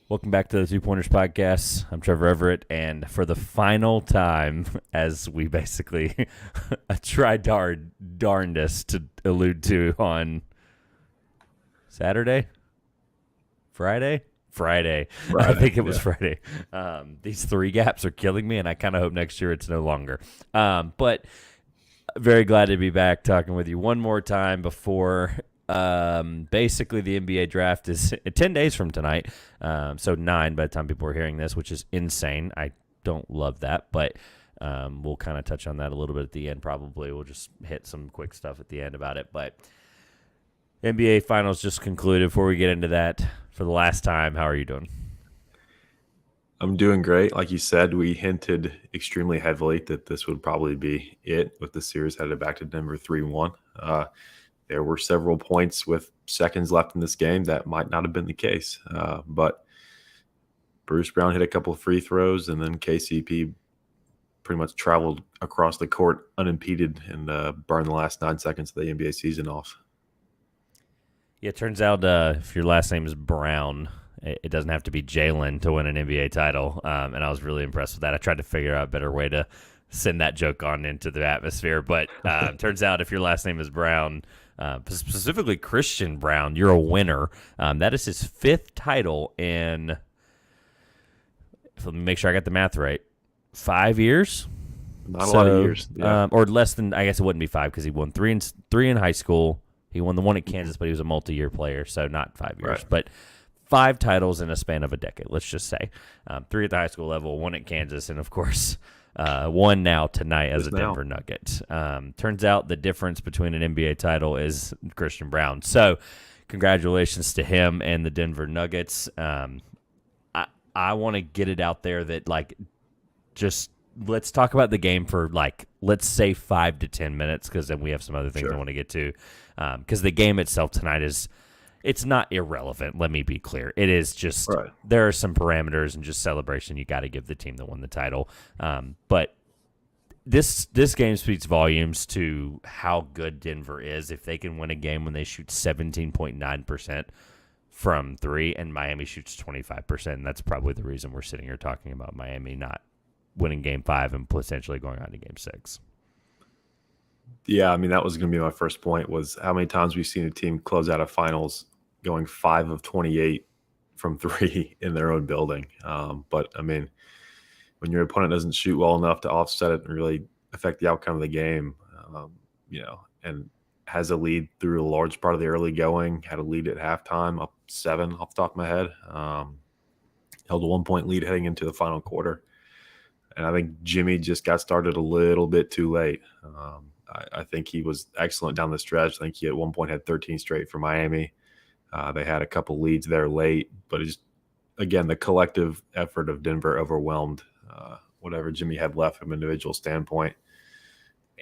Welcome back to the Two Pointers Podcast. I'm Trevor Everett, and for the final time, as we basically tried our darndest to allude to on Saturday, Friday. I think it was Friday. These three gaps are killing me, and I kind of hope next year it's no longer. But very glad to be back talking with you one more time before basically the NBA draft is 10 days from tonight. So 9 by the time people are hearing this, which is insane. I don't love that, but we'll kind of touch on that a little bit at the end probably. We'll just hit some quick stuff at the end about it. But NBA Finals just concluded. Before we get into that, for the last time, how are you doing? I'm doing great. Like you said, we hinted extremely heavily that this would probably be it with the series headed back to Denver 3-1. There were several points with seconds left in this game that might not have been the case. But Bruce Brown hit a couple of free throws, and then KCP pretty much traveled across the court unimpeded and burned the last 9 seconds of the NBA season off. Yeah, it turns out if your last name is Brown, it doesn't have to be Jalen to win an NBA title, and I was really impressed with that. I tried to figure out a better way to send that joke on into the atmosphere, but turns out if your last name is Brown, specifically Christian Brown, you're a winner. That is his 5th title in, let me make sure I got the math right, 5 years? Not a lot of years. Yeah. Or less than, I guess it wouldn't be 5 because he won three in high school. He won the one at Kansas, but he was a multi-year player, so not 5 years. Right. But 5 titles in a span of a decade, let's just say. 3 at the high school level, 1 at Kansas, and, of course, 1 now tonight as a Denver Nugget. Turns out the difference between an NBA title is Christian Brown. So congratulations to him and the Denver Nuggets. I want to get it out there that, just let's talk about the game for, let's say 5 to 10 minutes because then we have some other things I want to get to. Because the game itself tonight it's not irrelevant, let me be clear. It is just There are some parameters and just celebration you got to give the team that won the title. But this game speaks volumes to how good Denver is. If they can win a game when they shoot 17.9% from 3 and Miami shoots 25%, and that's probably the reason we're sitting here talking about Miami not winning Game 5 and potentially going on to Game 6. Yeah, I mean, that was going to be my first point, was how many times we've seen a team close out of finals going 5 of 28 from 3 in their own building. But, I mean, when your opponent doesn't shoot well enough to offset it and really affect the outcome of the game, and has a lead through a large part of the early going, had a lead at halftime, up 7 off the top of my head, held a 1-point lead heading into the final quarter. And I think Jimmy just got started a little bit too late. I think he was excellent down the stretch. I think he at one point had 13 straight for Miami. They had a couple leads there late, but it's, again, the collective effort of Denver overwhelmed whatever Jimmy had left from an individual standpoint.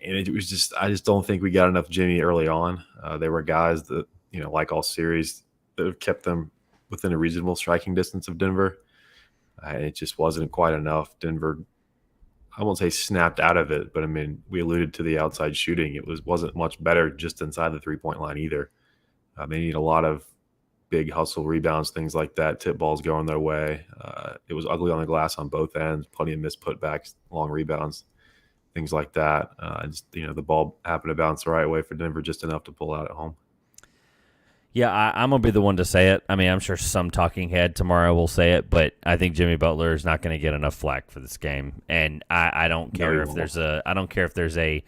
And it was just, I just don't think we got enough Jimmy early on. There were guys that, like all series, that have kept them within a reasonable striking distance of Denver. It just wasn't quite enough. Denver, I won't say snapped out of it, but I mean, we alluded to the outside shooting. It wasn't much better just inside the 3-point line either. They need a lot of big hustle rebounds, things like that, tip balls going their way. It was ugly on the glass on both ends, plenty of missed putbacks, long rebounds, things like that. The ball happened to bounce the right way for Denver just enough to pull out at home. Yeah, I'm going to be the one to say it. I mean, I'm sure some talking head tomorrow will say it, but I think Jimmy Butler is not going to get enough flack for this game. And I don't care if there's a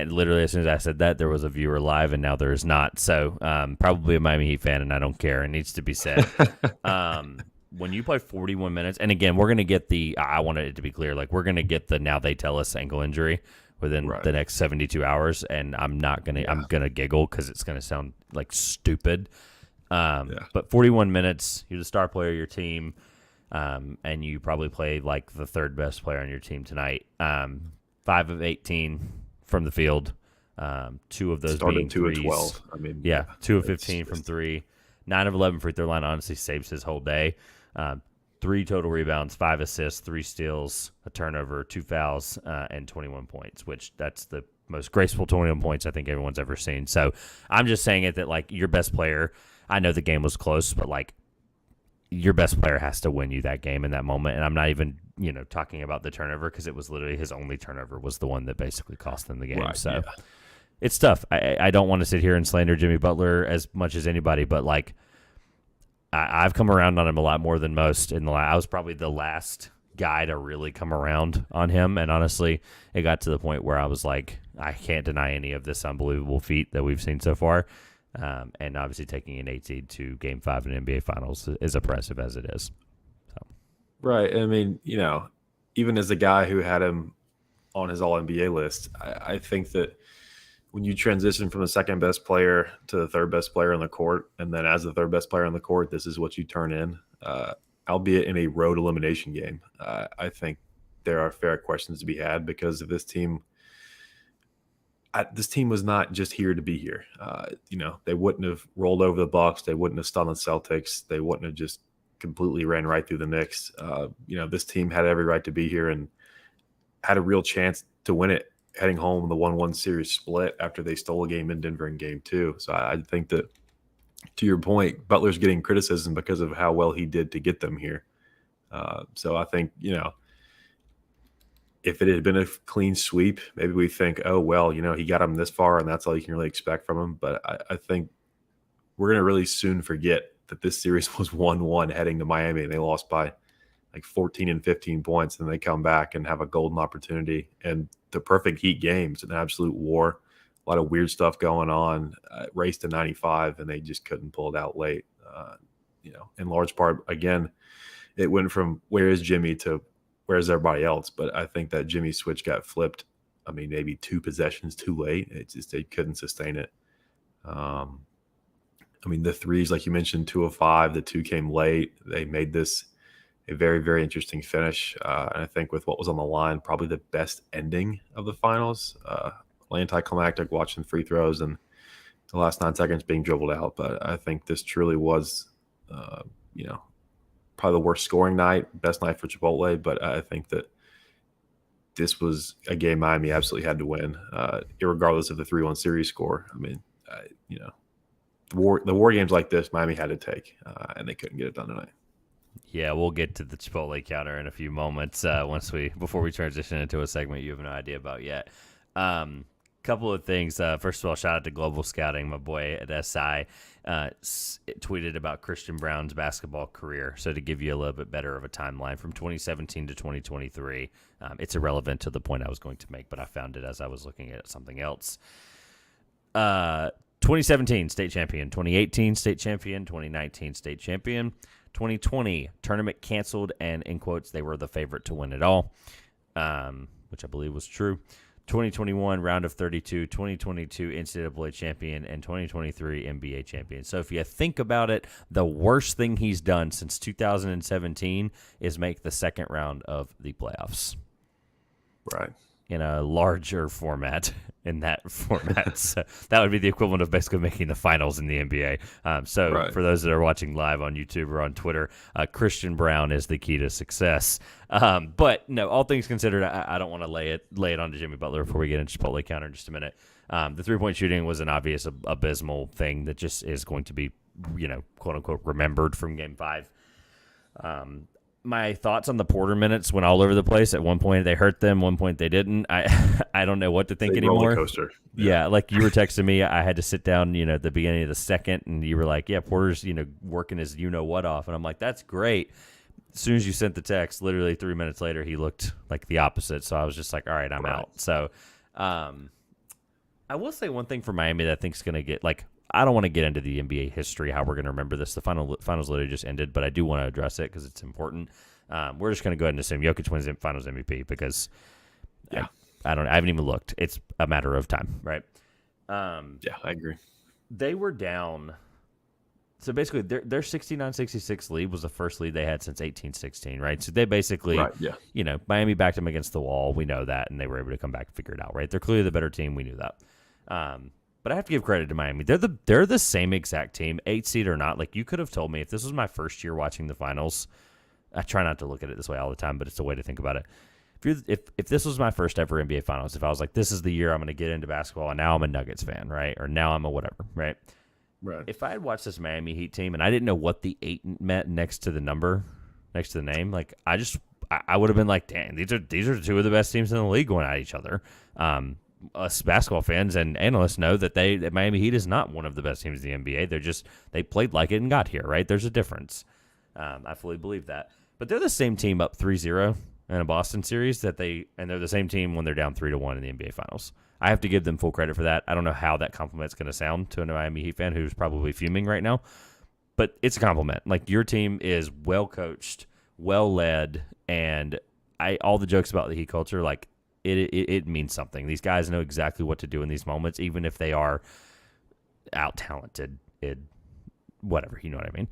literally as soon as I said that, there was a viewer live, and now there is not. So probably a Miami Heat fan, and I don't care. It needs to be said. When you play 41 minutes, and again, we're going to get I wanted it to be clear, we're going to get the now they tell us ankle injury within the next 72 hours, and I'm going to giggle because it's going to sound stupid. But 41 minutes, you're the star player of your team, and you probably play the third best player on your team tonight. 5 of 18 from the field, 2 of those being 2 threes. of 12. I mean, 2 of 15 from 3. 9 of 11 free throw line honestly saves his whole day. 3 total rebounds, 5 assists, 3 steals, a turnover, 2 fouls, and 21 points, which that's the most graceful 21 points I think everyone's ever seen. So I'm just saying it that, your best player, I know the game was close, but, your best player has to win you that game in that moment. And I'm not even, talking about the turnover, because it was literally his only turnover was the one that basically cost them the game. Right, so yeah. it's tough. I don't want to sit here and slander Jimmy Butler as much as anybody, but like I've come around on him a lot more than most. I was probably the last guy to really come around on him. And honestly, it got to the point where I was like, I can't deny any of this unbelievable feat that we've seen so far. And obviously taking an 8 seed to Game 5 in NBA Finals is impressive as it is. So. Right. I mean, even as a guy who had him on his All-NBA list, I think that when you transition from the second best player to the third best player on the court, and then as the third best player on the court, this is what you turn in, albeit in a road elimination game. I think there are fair questions to be had, because if this team was not just here to be here. They wouldn't have rolled over the Bucks. They wouldn't have stunned the Celtics. They wouldn't have just completely ran right through the Knicks. This team had every right to be here and had a real chance to win it, heading home the 1-1 series split after they stole a game in Denver in Game 2. So I think that, to your point, Butler's getting criticism because of how well he did to get them here. So I think, if it had been a clean sweep, maybe we think, oh, well, he got him this far and that's all you can really expect from him. But I think we're going to really soon forget that this series was 1-1 heading to Miami, and they lost by like 14 and 15 points. And they come back and have a golden opportunity. And the perfect Heat games, an absolute war, a lot of weird stuff going on, race to 95, and they just couldn't pull it out late. In large part, again, it went from where is Jimmy to where's everybody else. But I think that Jimmy switch got flipped, maybe 2 possessions too late. It's just they couldn't sustain it. The threes, like you mentioned, 2 of 5, the 2 came late. They made this a very, very interesting finish. And I think with what was on the line, probably the best ending of the finals. Anticlimactic, watching free throws and the last 9 seconds being dribbled out. But I think this truly was, probably the worst scoring night, best night for Chipotle. But I think that this was a game Miami absolutely had to win, irregardless of the 3-1 series score. The war games like this, Miami had to take, and they couldn't get it done tonight. Yeah, we'll get to the Chipotle counter in a few moments before we transition into a segment you have no idea about yet. Couple of things. First of all, shout out to Global Scouting. My boy at SI tweeted about Christian Braun's basketball career. So to give you a little bit better of a timeline from 2017 to 2023, it's irrelevant to the point I was going to make, but I found it as I was looking at something else. 2017 state champion, 2018 state champion, 2019 state champion, 2020 tournament canceled, and in quotes, they were the favorite to win it all, which I believe was true. 2021 round of 32, 2022 NCAA champion, and 2023 NBA champion. So if you think about it, the worst thing he's done since 2017 is make the second round of the playoffs. Right. In a larger format, in that format. So that would be the equivalent of basically making the finals in the NBA. Right. For those that are watching live on YouTube or on Twitter, Christian Braun is the key to success. But no, all things considered, I don't want to lay it on to Jimmy Butler before we get into Chipotle counter in just a minute. The 3-point shooting was an obvious abysmal thing that just is going to be, quote unquote, remembered from Game 5. My thoughts on the Porter minutes went all over the place. At one point they hurt them, one point they didn't. I don't know what to think anymore. Roller coaster. Yeah, like you were texting me, I had to sit down, at the beginning of the second, and you were like, "Yeah, Porter's, working his what off," and I'm like, "That's great." As soon as you sent the text, literally 3 minutes later, he looked like the opposite. So I was just like, "All right, I'm out." So, I will say one thing for Miami that I think is going to get I don't want to get into the NBA history, how we're going to remember this. The finals literally just ended, but I do want to address it because it's important. We're just going to go ahead and assume Jokic wins the finals MVP because I haven't even looked. It's a matter of time, right? I agree. They were down. So basically, their 69-66 lead was the first lead they had since 18-16, right? So they basically, Miami backed them against the wall. We know that, and they were able to come back and figure it out, right? They're clearly the better team. We knew that. But I have to give credit to Miami. They're the same exact team, 8 seed or not. Like, you could have told me if this was my first year watching the finals. I try not to look at it this way all the time, but it's a way to think about it. If this was my first ever NBA finals, if I was like, this is the year I'm going to get into basketball, and now I'm a Nuggets fan, right? Or now I'm a whatever, right? Right. if I had watched this Miami Heat team and I didn't know what the 8 meant next to the number, next to the name, like I would have been like, dang, these are two of the best teams in the league going at each other. Us basketball fans and analysts know that that Miami Heat is not one of the best teams in the NBA. They played like it and got here, right? There's a difference. I fully believe that. But they're the same team up 3-0 in a Boston series and they're the same team when they're down 3-1 in the NBA Finals. I have to give them full credit for that. I don't know how that compliment's going to sound to a Miami Heat fan who's probably fuming right now, but it's a compliment. Like, your team is well coached, well led, and all the jokes about the Heat culture, like, it means something. These guys know exactly what to do in these moments, even if they are out talented. Whatever, you know what I mean.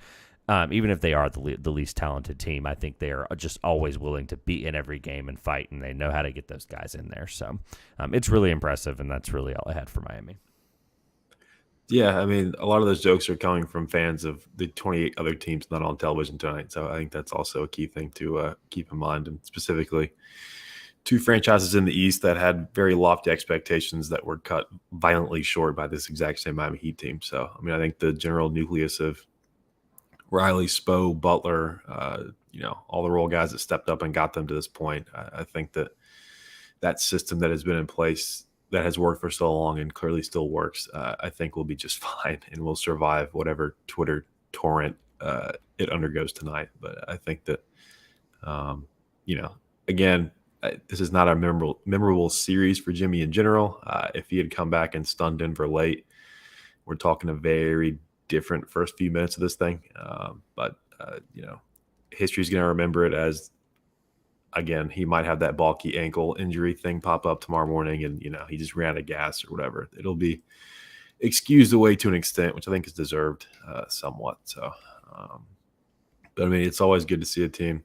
Even if they are the least talented team, I think they are just always willing to be in every game and fight, and they know how to get those guys in there. So it's really impressive, and that's really all I had for Miami. Yeah, I mean, a lot of those jokes are coming from fans of the 28 other teams not on television tonight. So I think that's also a key thing to keep in mind, and specifically two franchises in the East that had very lofty expectations that were cut violently short by this exact same Miami Heat team. So, I mean, I think the general nucleus of Riley, Spo, Butler, all the role guys that stepped up and got them to this point, I think that system that has been in place that has worked for so long and clearly still works, I think will be just fine and will survive whatever Twitter torrent it undergoes tonight. But I think that, again, this is not a memorable series for Jimmy in general. If he had come back and stunned Denver late, we're talking a very different first few minutes of this thing. But history's going to remember it as, again, he might have that bulky ankle injury thing pop up tomorrow morning and, he just ran out of gas or whatever. It'll be excused away to an extent, which I think is deserved somewhat. So, but I mean, it's always good to see a team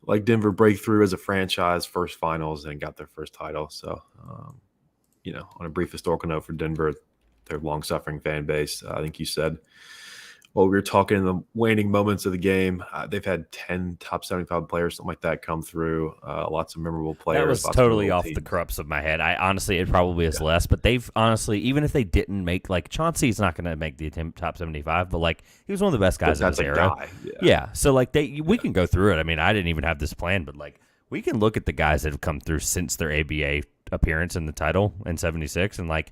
like Denver break through as a franchise, first finals, and got their first title. So, on a brief historical note for Denver, their long-suffering fan base, I think you said, we were talking in the waning moments of the game, they've had 10 top 75 players, something like that, come through. Lots of memorable players. That was totally off the corrupts of my head. It probably is less, but they've honestly, even if they didn't make, like, Chauncey's not going to make the top 75, but, like, he was one of the best guys in his era. Yeah. So, like, we can go through it. I mean, I didn't even have this plan, but, like, we can look at the guys that have come through since their ABA appearance in the title in 76, and, like,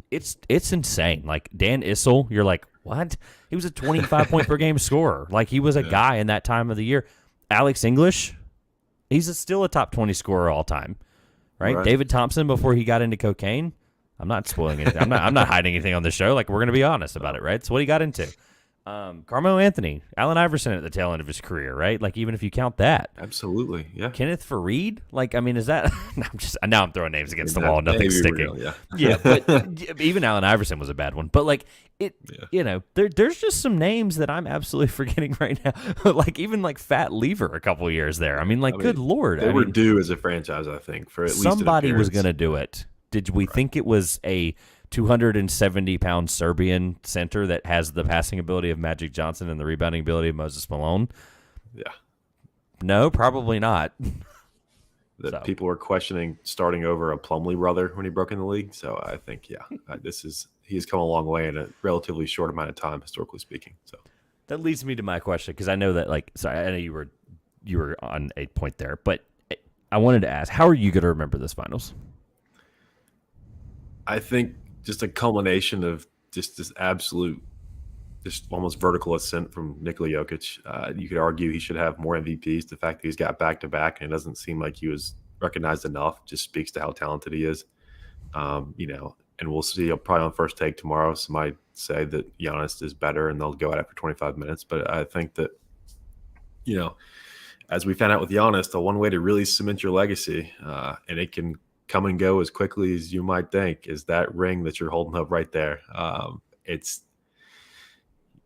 it's insane. Like, Dan Issel, you're like, what? He was a 25 point per game scorer. Like, he was a guy in that time of the year. Alex English, he's still a top 20 scorer all time, right? David Thompson, before he got into cocaine, I'm not spoiling anything. I'm not hiding anything on the show. Like, we're going to be honest about it, right? It's what he got into. Carmelo Anthony, Allen Iverson at the tail end of his career, right? Like, even if you count that. Absolutely, yeah. Kenneth Faried, like, I mean, is that now I'm throwing names against the wall, nothing's sticking. Real, yeah, but even Allen Iverson was a bad one. But, like, there's just some names that I'm absolutely forgetting right now. Like, even like Fat Lever a couple years there. I mean, good Lord. They were due as a franchise, I think, for at least somebody was going to do it. Did we think it was a 270-pound Serbian center that has the passing ability of Magic Johnson and the rebounding ability of Moses Malone? Yeah. No, probably not. People were questioning starting over a Plumlee brother when he broke in the league. So I think, he has come a long way in a relatively short amount of time, historically speaking. So that leads me to my question, because I know that, I know you were on a point there, but I wanted to ask, how are you going to remember this finals? I think just a culmination of just this absolute, just almost vertical ascent from Nikola Jokic. You could argue he should have more MVPs. The fact that he's got back-to-back and it doesn't seem like he was recognized enough just speaks to how talented he is. And we'll see probably on First Take tomorrow. Somebody say that Giannis is better and they'll go at it for 25 minutes. But I think that, as we found out with Giannis, the one way to really cement your legacy, and it can come and go as quickly as you might think, is that ring that you're holding up right there.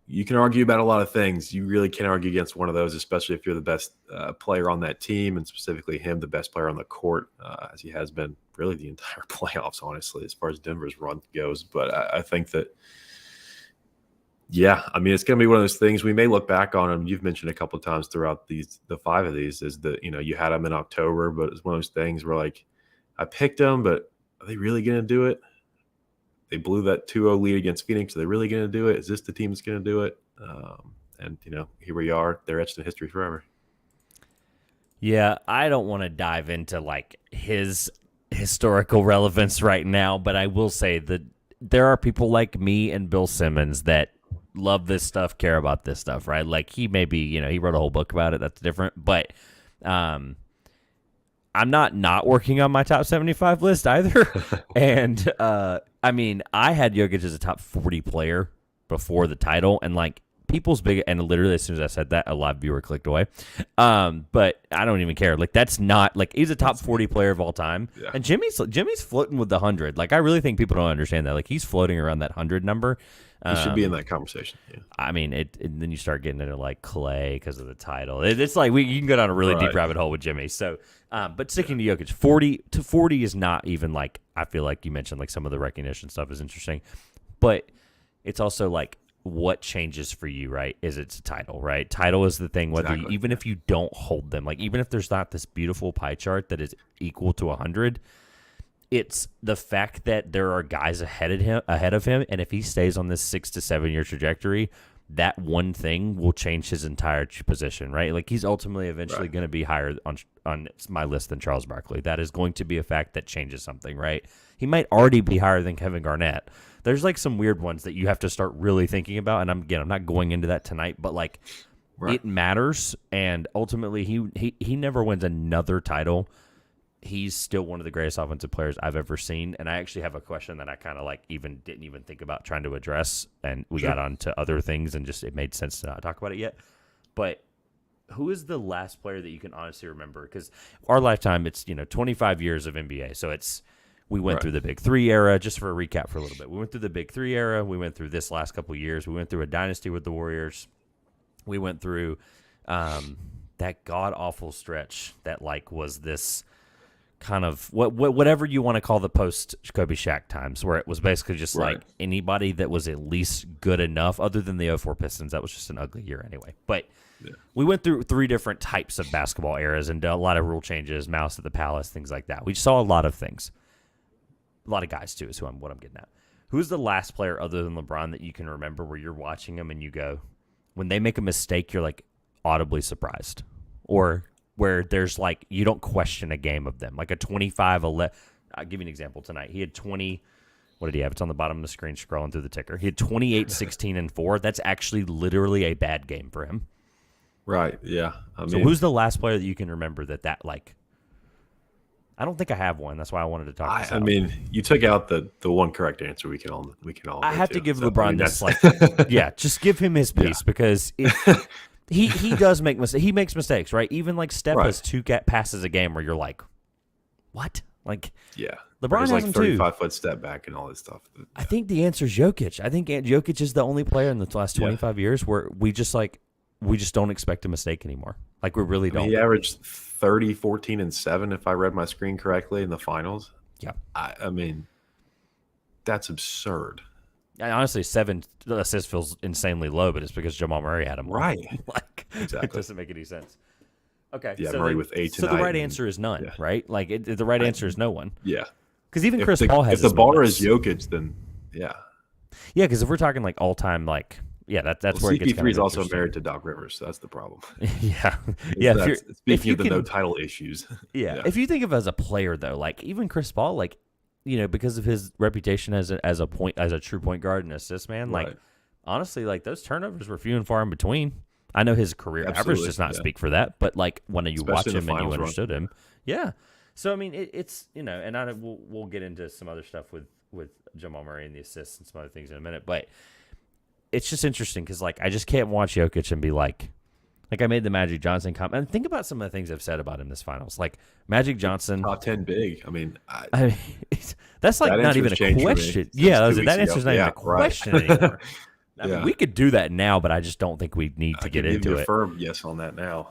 You can argue about a lot of things. You really can't argue against one of those, especially if you're the best player on that team, and specifically him, the best player on the court, as he has been really the entire playoffs, honestly, as far as Denver's run goes. But I think that, it's going to be one of those things we may look back on him. You've mentioned a couple of times throughout the 5 of these is that, you had him in October, but it's one of those things where, like, I picked them, but are they really going to do it? they blew that 2-0 lead against Phoenix. Are they really going to do it? Is this the team that's going to do it? And here we are. They're etched in history forever. Yeah, I don't want to dive into like his historical relevance right now, but I will say that there are people like me and Bill Simmons that love this stuff, care about this stuff, right? Like he maybe, he wrote a whole book about it. That's different, but I'm not working on my top 75 list either. And I mean, I had Jokic as a top 40 player before the title, and like people's big, and literally as soon as I said that, a live viewer clicked away. But I don't even care. Like that's not like he's a top 40 player of all time, Yeah. and Jimmy's floating with the 100. Like I really think people don't understand that. Like he's floating around that 100 number. He should be in that conversation. Yeah. I mean, and then you start getting into like Clay because of the title. It's like you can go down a really deep rabbit hole with Jimmy. So, but sticking to Jokic, 40 is not even like, I feel like you mentioned like some of the recognition stuff is interesting, but it's also like what changes for you, right? Is it's a title, right? Title is the thing. Whether even if you don't hold them, like even if there's not this beautiful pie chart that is equal to 100. It's the fact that there are guys ahead of him, and if he stays on this 6 to 7 year trajectory, that one thing will change his entire position, right? Like he's ultimately eventually going to be higher on my list than Charles Barkley. That is going to be a fact that changes something, right? He might already be higher than Kevin Garnett. There's like some weird ones that you have to start really thinking about, and I'm not going into that tonight, but like it matters, and ultimately he never wins another title. He's still one of the greatest offensive players I've ever seen. And I actually have a question that I kind of like didn't even think about trying to address. And we got on to other things and just it made sense to not talk about it yet. But who is the last player that you can honestly remember? Because our lifetime, it's 25 years of NBA. So we went through the Big Three era. Just for a recap for a little bit, we went through the Big Three era. We went through this last couple of years. We went through a dynasty with the Warriors. We went through that god awful stretch that like was this kind of whatever you want to call the post Kobe Shaq times, where it was basically just like anybody that was at least good enough, other than the 04 Pistons. That was just an ugly year anyway. But we went through 3 different types of basketball eras and a lot of rule changes, Mouse at the Palace, things like that. We saw a lot of things. A lot of guys too is what I'm getting at. Who's the last player other than LeBron that you can remember where you're watching them and you go, when they make a mistake, you're like audibly surprised, or where there's like you don't question a game of them, like a 25-11. I'll give you an example tonight. He had 20. What did he have? It's on the bottom of the screen scrolling through the ticker. He had 28, 16, and 4. That's actually literally a bad game for him. Right, yeah. So who's the last player that you can remember that like? I don't think I have one. That's why I wanted to talk this out. I mean, you took out the one correct answer we can all I have to give LeBron this like just give him his piece because He does make mistakes. He makes mistakes, right? Even like Steph has 2 passes a game where you're like, what? Like, LeBron has like them 35-foot step back and all this stuff. I think the answer is Jokic. I think Jokic is the only player in the last 25 years where we just don't expect a mistake anymore. Like we really don't. He averaged 30, 14, and 7 if I read my screen correctly in the finals. Yeah, I mean, that's absurd. Honestly, 7 assists feels insanely low, but it's because Jamal Murray had him. Right. Like, exactly. It doesn't make any sense. Okay. Yeah, Murray with 8 tonight. So the right answer is none, right? Like, the right answer is no one. Yeah. Because even Chris Paul has if the bar is Jokic, then yeah. Yeah, because if we're talking like all-time, like, that's where it gets CP3 is also married to Doc Rivers, so that's the problem. Yeah. Speaking of the no title issues. Yeah. If you think of it as a player, though, like, even Chris Paul, like, because of his reputation as a true point guard and assist man, like honestly, like those turnovers were few and far in between. I know his career average does not speak for that, but like when you watch him and you understood him, So I mean, it's and we'll get into some other stuff with Jamal Murray and the assists and some other things in a minute, but it's just interesting because like I just can't watch Jokic and be like I made the Magic Johnson comment. And think about some of the things I've said about him this finals. Like Magic Johnson, top 10 big. I mean, that's like not even a question. Yeah, that answer's not even a question anymore. I mean, we could do that now, but I just don't think we need to get into it. Firm yes on that now.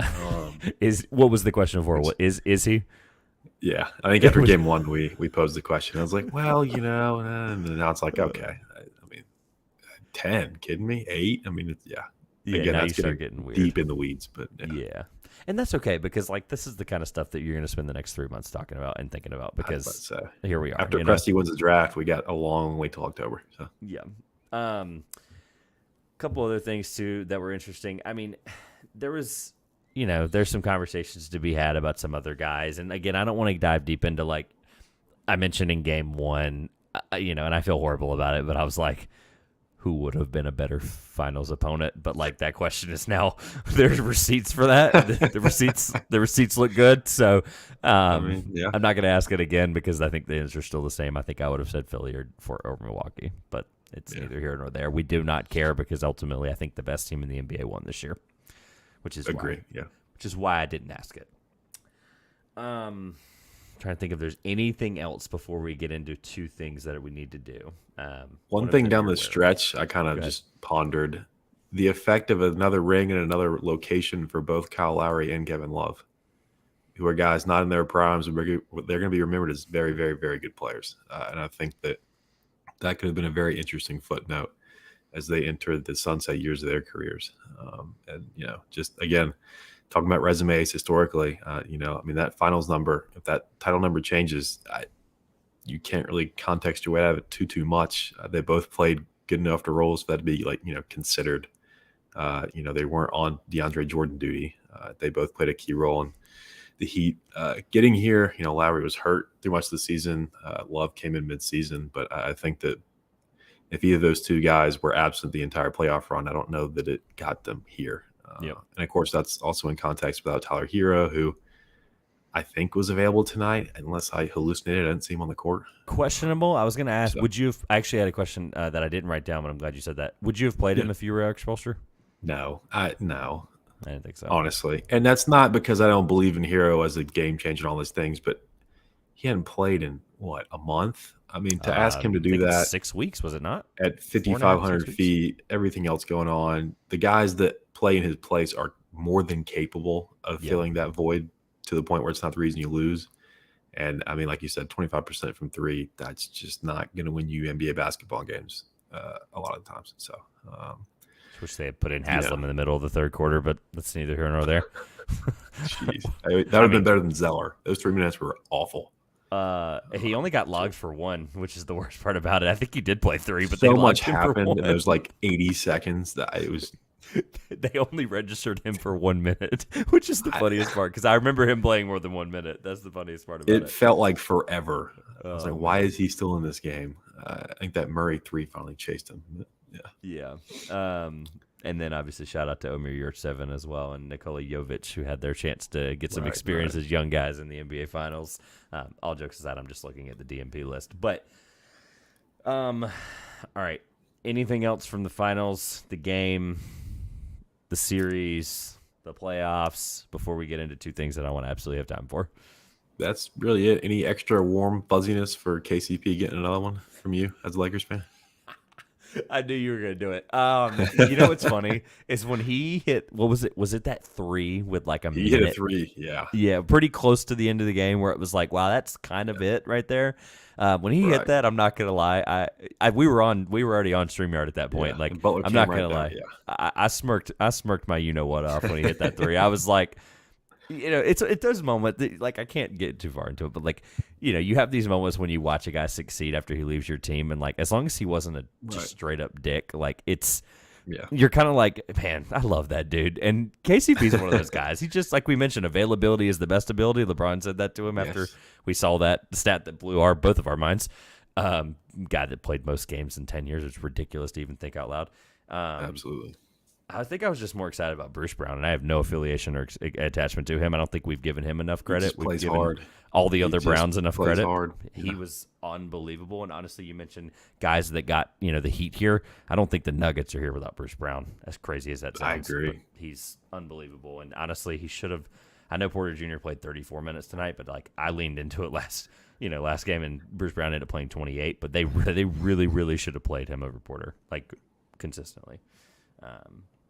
What was the question before? What is he? Yeah, I think after game 1 we posed the question. I was like, well, and now it's like, okay. I mean, 10, kidding me? 8? I mean, Again, now that's you start getting weird. deep in the weeds, but yeah. And that's okay because like this is the kind of stuff that you're going to spend the next 3 months talking about and thinking about because here we are. After Presti wins the draft, we got a long way till October. So. Yeah. Couple other things too that were interesting. I mean, there's some conversations to be had about some other guys. And again, I don't want to dive deep into like I mentioned in game one, and I feel horrible about it, but I was like, who would have been a better finals opponent? But like that question is now there's receipts for that. The receipts look good. So I'm not going to ask it again because I think the answers are still the same. I think I would have said Philly or Milwaukee, but it's neither here nor there. We do not care because ultimately I think the best team in the NBA won this year, which is why I didn't ask it. Trying to think if there's anything else before we get into two things that we need to do. One thing down the stretch, I kind of just pondered the effect of another ring in another location for both Kyle Lowry and Kevin Love, who are guys not in their primes. They're going to be remembered as very, very, very good players. And I think that could have been a very interesting footnote as they enter the sunset years of their careers. And, just again, talking about resumes historically, that finals number, if that title number changes, you can't really context your way out of it too much. They both played good enough to roles for that to be considered. They weren't on DeAndre Jordan duty. They both played a key role in the Heat getting here. Lowry was hurt through much of the season. Love came in mid-season, but I think that if either of those two guys were absent the entire playoff run, I don't know that it got them here. And of course, that's also in context without Tyler Hero, who I think was available tonight, unless I hallucinated. I didn't see him on the court. Questionable. I was going to ask, would you have – I actually had a question that I didn't write down, but I'm glad you said that. Would you have played him if you were Eric Spoelstra? No. No. I didn't think so. Honestly. And that's not because I don't believe in Hero as a game changer and all those things, but he hadn't played in, a month? I mean, to ask him to do that. 6 weeks, was it not? At 5,500 feet, everything else going on. The guys that play in his place are more than capable of filling that void to the point where it's not the reason you lose. And I mean, like you said, 25% from three, that's just not going to win you NBA basketball games a lot of times. So, wish they had put in Haslam in the middle of the third quarter, but that's neither here nor there. Jeez. That would have been better than Zeller. Those 3 minutes were awful. He only got logged for one, which is the worst part about it. I think he did play three, but so much happened. It was like 80 seconds that it was. They only registered him for 1 minute, which is the funniest part because I remember him playing more than 1 minute. That's the funniest part about it. It felt like forever. I was like, why is he still in this game? I think that Murray 3 finally chased him. Yeah. And then obviously shout out to Omer Yurtseven as well and Nikola Jovic, who had their chance to get some experience as young guys in the NBA Finals. All jokes aside, I'm just looking at the DMP list. But, all right. Anything else from the finals, the game, the series, the playoffs, before we get into two things that I want to absolutely have time for? That's really it. Any extra warm fuzziness for KCP getting another one from you as a Lakers fan? I knew you were going to do it. You know what's funny is when he hit, what was it? Was it that three with like a minute? He hit a three, yeah. Yeah, pretty close to the end of the game where it was like, wow, that's kind of it right there. When he hit that, I'm not going to lie. We were already on StreamYard at that point. Like, I'm not going to lie. Yeah. I smirked my you-know-what off when he hit that three. I was like, it's those moments that, like, I can't get too far into it, but like, you have these moments when you watch a guy succeed after he leaves your team, and like, as long as he wasn't a just straight up dick, like you're kind of like, man, I love that dude. And KCP's one of those guys. He just, like we mentioned, availability is the best ability. LeBron said that to him after we saw that stat that blew both of our minds. Guy that played most games in 10 years. It's ridiculous to even think out loud. Absolutely. I think I was just more excited about Bruce Brown, and I have no affiliation or attachment to him. I don't think we've given him enough credit. We've given hard. All the other Browns enough credit. Hard. He was unbelievable, and honestly, you mentioned guys that got the Heat here. I don't think the Nuggets are here without Bruce Brown. As crazy as that sounds, I agree. But he's unbelievable, and honestly, he should have. I know Porter Jr. played 34 minutes tonight, but like I leaned into it last game, and Bruce Brown ended up playing 28. But they really, really should have played him over Porter, like consistently.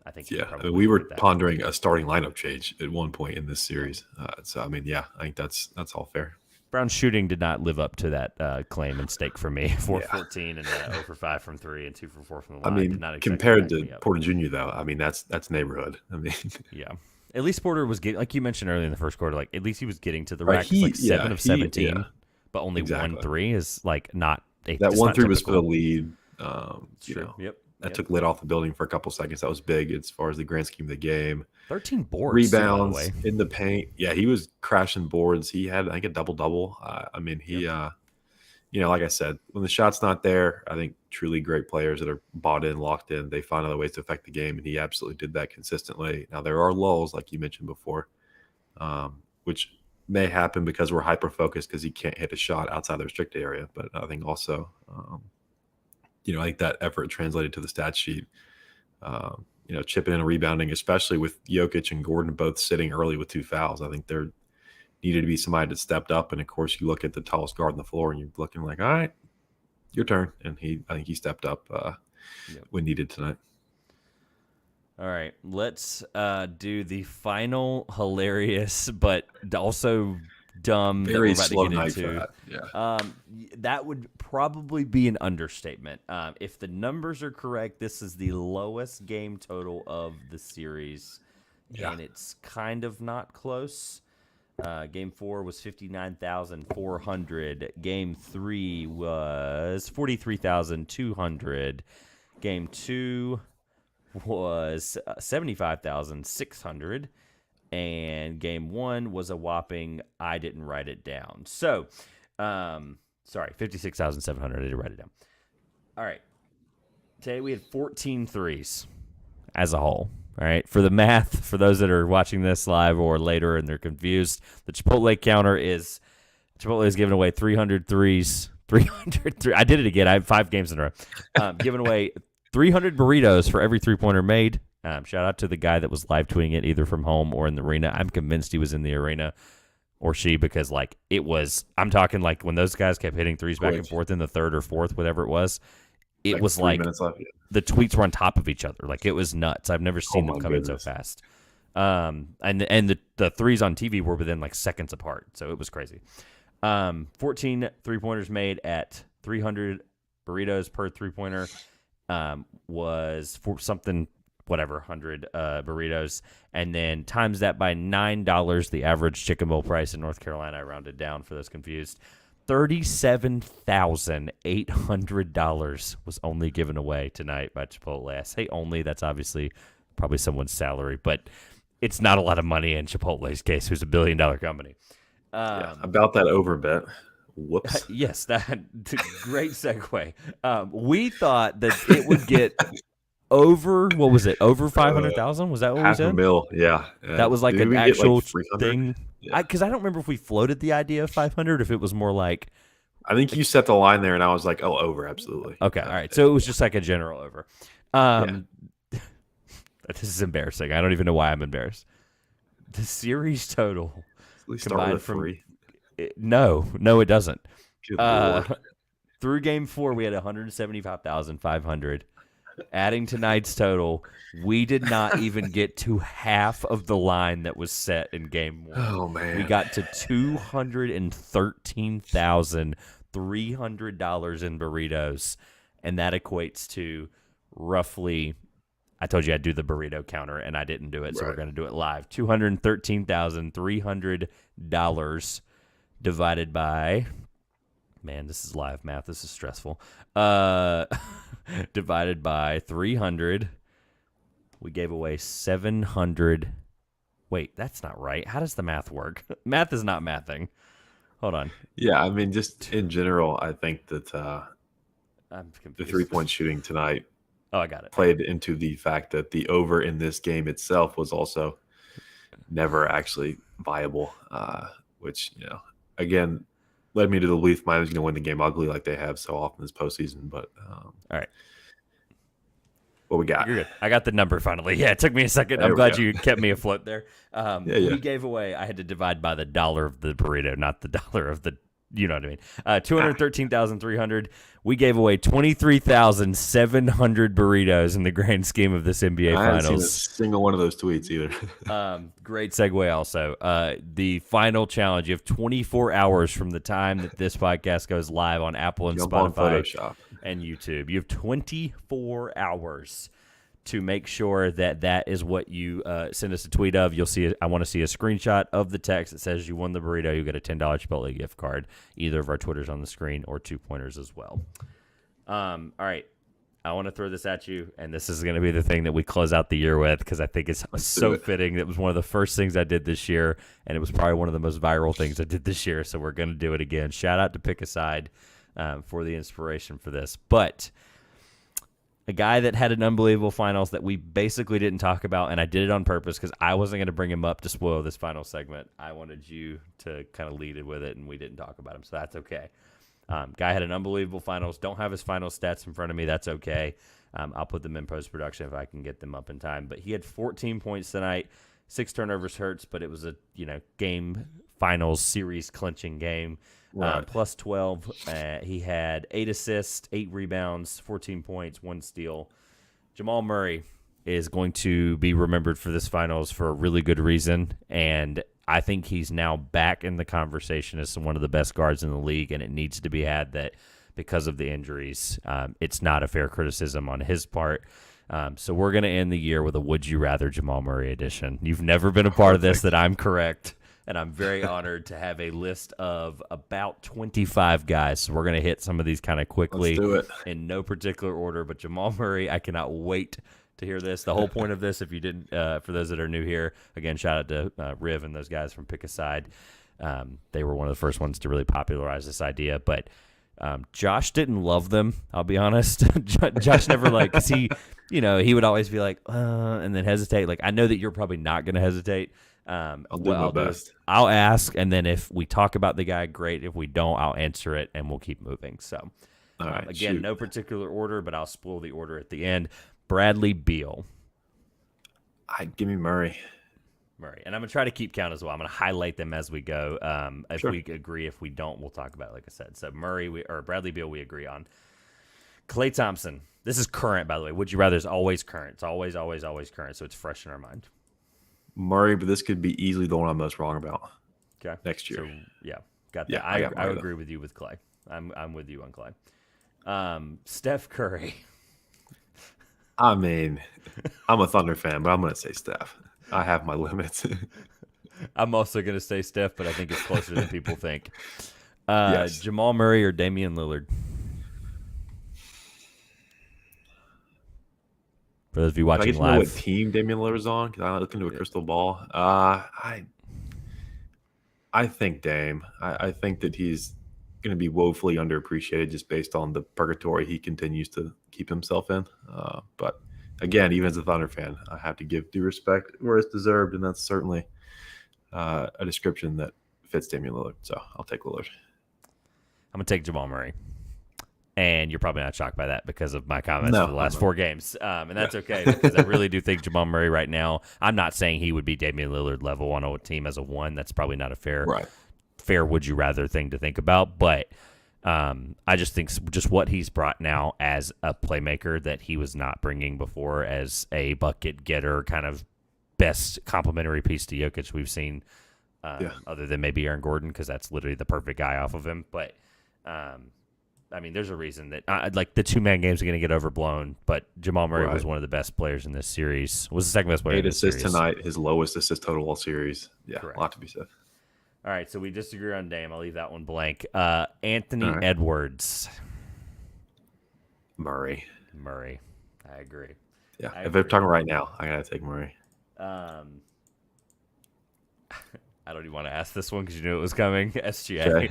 I think we were pondering a starting lineup change at one point in this series. So I mean, I think that's all fair. Brown's shooting did not live up to that claim and stake for me. 4-14 and 0 for 5 from 3 and 2 for 4 from the line. I mean, compared to Porter Jr. though, I mean that's neighborhood. I mean, yeah. At least Porter was getting, like you mentioned earlier in the first quarter, like at least he was getting to the rack. It's like 7 of 17, but only exactly. 1 3 is like not a that 1 3 typical. was for the lead. That took lid off the building for a couple seconds. That was big as far as the grand scheme of the game. 13 boards, rebounds too, by the way. in the paint. Yeah, he was crashing boards. He had, I think, a double-double. I mean, he, like I said, when the shot's not there, I think truly great players that are bought in, locked in, they find other ways to affect the game, and he absolutely did that consistently. Now, there are lulls, like you mentioned before, which may happen because we're hyper-focused because he can't hit a shot outside the restricted area. But I think also, I think that effort translated to the stat sheet. Chipping in and rebounding, especially with Jokic and Gordon both sitting early with 2 fouls. I think there needed to be somebody that stepped up. And of course, you look at the tallest guard on the floor and you're looking like, all right, your turn. And I think he stepped up when needed tonight. All right, let's do the final hilarious, but also dumb. Very that we're slow about to night get into. for that. Yeah. That would probably be an understatement. If the numbers are correct, this is the lowest game total of the series, and it's kind of not close. Game 4 was 59,400. Game 3 was 43,200. Game 2 was 75,600. And game 1 was a whopping, I didn't write it down. So, 56,700. I didn't write it down. All right. Today we had 14 threes as a whole. All right. For the math, for those that are watching this live or later and they're confused, the Chipotle counter is Chipotle is giving away 300 threes. 303. I did it again. I have 5 games in a row. Giving away 300 burritos for every 3-pointer made. Shout out to the guy that was live tweeting it either from home or in the arena. I'm convinced he was in the arena or she because I'm talking like when those guys kept hitting threes back and forth in the third or fourth, whatever it was was like the tweets were on top of each other. Like it was nuts. I've never seen them come in so fast. And the threes on TV were within like seconds apart. So it was crazy. 14 3-pointers made at 300 burritos per 3-pointer was for something, whatever, 100 burritos, and then times that by $9, the average chicken bowl price in North Carolina. I rounded down for those confused. $37,800 was only given away tonight by Chipotle. I say only, that's obviously probably someone's salary, but it's not a lot of money in Chipotle's case, who's $1 billion company. About that over bet. Whoops. Yes, great segue. We thought that it would get over, what was it? Over 500,000? Was that what we said? $500,000, yeah. That was like an actual thing. Yeah. Because I don't remember if we floated the idea of 500, if it was more like. I think you set the line there, and I was like, oh, over, absolutely. Okay, all right. So it was just like a general over. This is embarrassing. I don't even know why I'm embarrassed. The series total. At least start with 3. No, it doesn't. Through game 4, we had 175,500. Adding tonight's total, we did not even get to half of the line that was set in game 1. Oh, man. We got to $213,300 in burritos, and that equates to roughly, I told you I'd do the burrito counter, and I didn't do it, so we're going to do it live. $213,300 divided by, man, this is live math. This is stressful. Divided by 300, we gave away 700. Wait, that's not right. How does the math work? Math is not mathing. Hold on. Yeah, I mean, just in general, I think that I'm confused. the 3-point shooting tonight I got it. Played into the fact that the over in this game itself was also never actually viable, which, again, led me to the belief Miami's going to win the game ugly like they have so often this postseason. But all right, what we got? You're good. I got the number finally. Yeah, it took me a second. I'm glad you kept me afloat there. We gave away. I had to divide by the dollar of the burrito, not the dollar of the. You know what I mean? 213,300. We gave away 23,700 burritos in the grand scheme of this NBA I Finals. haven't seen a single one of those tweets either. Great segue also. The final challenge, you have 24 hours from the time that this podcast goes live on Apple and Jump Spotify on Photoshop and YouTube. You have 24 hours to make sure that is what you send us a tweet of. You'll see. I want to see a screenshot of the text that says you won the burrito. You get a $10 Chipotle gift card. Either of our Twitters on the screen or 2 pointers as well. All right. I want to throw this at you, and this is going to be the thing that we close out the year with because I think it's so fitting. It was one of the first things I did this year, and it was probably one of the most viral things I did this year, so we're going to do it again. Shout out to Pick a Side for the inspiration for this. But a guy that had an unbelievable finals that we basically didn't talk about, and I did it on purpose because I wasn't going to bring him up to spoil this final segment. I wanted you to kind of lead it with it, and we didn't talk about him, so that's okay. Guy had an unbelievable finals. Don't have his final stats in front of me. That's okay. I'll put them in post-production if I can get them up in time. But he had 14 points tonight. 6 turnovers hurts, but it was a game finals series clinching game. Right. Plus 12. He had 8 assists, 8 rebounds, 14 points, 1 steal. Jamal Murray is going to be remembered for this finals for a really good reason, and I think he's now back in the conversation as one of the best guards in the league, and it needs to be had that because of the injuries, it's not a fair criticism on his part. So we're going to end the year with a Would You Rather Jamal Murray edition. You've never been a part of this that I'm correct, and I'm very honored to have a list of about 25 guys. So we're going to hit some of these kind of quickly. Let's do it. In no particular order, but Jamal Murray, I cannot wait to hear this. The whole point of this, if you didn't, for those that are new here, again, shout out to Riv and those guys from Pick a Side. They were one of the first ones to really popularize this idea, but Josh didn't love them. I'll be honest. Josh never cause he would always be like, and then hesitate. Like, I know that you're probably not going to hesitate. I'll do my best. I'll ask, and then if we talk about the guy, great. If we don't, I'll answer it, and we'll keep moving. So, all right, again, no particular order, but I'll spoil the order at the end. Bradley Beal. Give me Murray. And I'm going to try to keep count as well. I'm going to highlight them as we go. If Sure. we agree, if we don't, we'll talk about it, like I said. So Bradley Beal we agree on. Klay Thompson. This is current, by the way. Would you rather is always current. It's always, always, always current, so it's fresh in our mind. Murray, but this could be easily the one I'm most wrong about. Okay. Next year. So, yeah, got that. Yeah, I agree with you with Klay. I'm with you on Klay. Steph Curry. I mean, I'm a Thunder fan, but I'm going to say Steph. I have my limits. I'm also going to say Steph, but I think it's closer than people think. Yes. Jamal Murray or Damian Lillard? For those of you watching I get to live. know what team Damian Lillard's on because I look into a crystal ball. I think Dame. I think that he's going to be woefully underappreciated just based on the purgatory he continues to keep himself in. But again, even as a Thunder fan, I have to give due respect where it's deserved, and that's certainly a description that fits Damian Lillard. So I'll take Lillard. I'm going to take Jamal Murray. And you're probably not shocked by that because of my comments for the last 4 games. And that's okay because I really do think Jamal Murray right now, I'm not saying he would be Damian Lillard level on a team as a 1. That's probably not a fair would you rather thing to think about. But I just think just what he's brought now as a playmaker that he was not bringing before as a bucket getter, kind of best complementary piece to Jokic we've seen other than maybe Aaron Gordon because that's literally the perfect guy off of him. But I mean, there's a reason that the 2-man games are going to get overblown, but Jamal Murray was one of the best players in this series. Was the second best player in this series. 8 assists tonight, his lowest assist total all series. Yeah, correct. A lot to be said. All right, so we disagree on Dame. I'll leave that one blank. Anthony Edwards. Murray. I agree. Yeah, if they're talking right now, I got to take Murray. I don't even want to ask this one because you knew it was coming. SGA.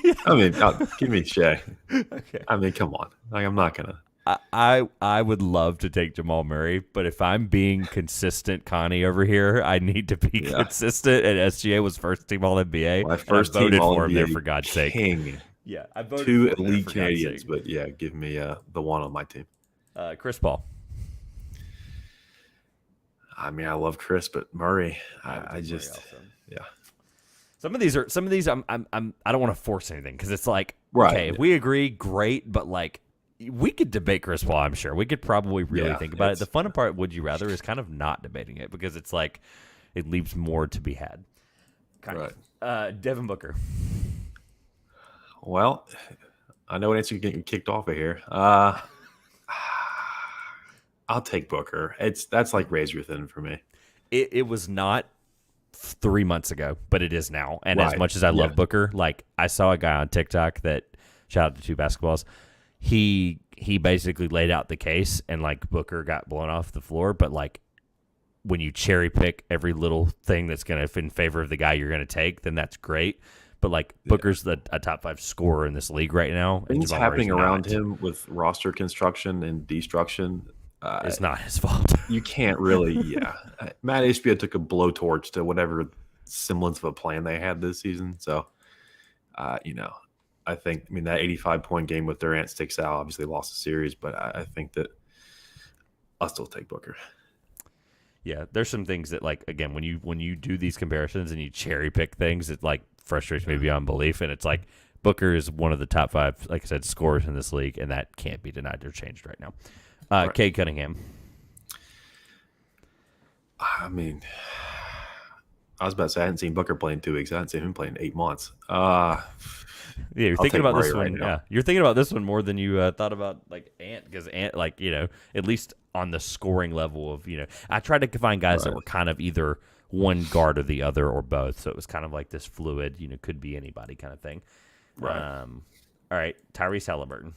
Yeah. I mean, give me Shea. Okay. I mean, come on. I'm not going to. I would love to take Jamal Murray, but if I'm being consistent, Connie over here, I need to be consistent. And SGA was first team All NBA. My first I voted team for him there All-NBA for God's sake. King. Yeah, I voted 2 for him there elite for Canadians, God's but yeah, give me the one on my team. Chris Paul. I mean, I love Chris, but Murray, I just yeah. Some of these I don't want to force anything because it's like right. If we agree, great, but like we could debate Chris Paul. I'm sure we could probably really think about it. The fun part, would you rather, is kind of not debating it because it's like it leaves more to be had. Kind of. Devin Booker. Well, I know an answer getting kicked off of here. I'll take Booker. That's like razor thin for me. It was not 3 months ago, but it is now. And as Right. much as I Yeah. love Booker, like I saw a guy on TikTok that shout out to Two Basketballs. He basically laid out the case, and like Booker got blown off the floor, but like when you cherry pick every little thing that's going to in favor of the guy you're going to take, then that's great. But like Booker's a top 5 scorer in this league right now. Things Jamal happening Murray's around not. him with roster construction and destruction. It's not his fault. You can't really, yeah. Matt Ishbia took a blowtorch to whatever semblance of a plan they had this season. So, I mean, that 85-point game with Durant sticks out. Obviously, lost the series, but I think that I'll still take Booker. Yeah, there's some things that like again when you do these comparisons and you cherry pick things, it like frustrates me beyond belief. And it's like Booker is one of the top 5, like I said, scorers in this league, and that can't be denied or changed right now. Right. Cade Cunningham. I mean, I was about to say I hadn't seen Booker play in 2 weeks. I hadn't seen him play in 8 months. Yeah, you're I'll thinking take about this Murray one. right now. Yeah, you're thinking about this one more than you thought about like Ant, because Ant, like at least on the scoring level of I tried to find guys that Right. were kind of either one guard or the other or both, so it was kind of like this fluid, could be anybody kind of thing. Right. All right, Tyrese Halliburton.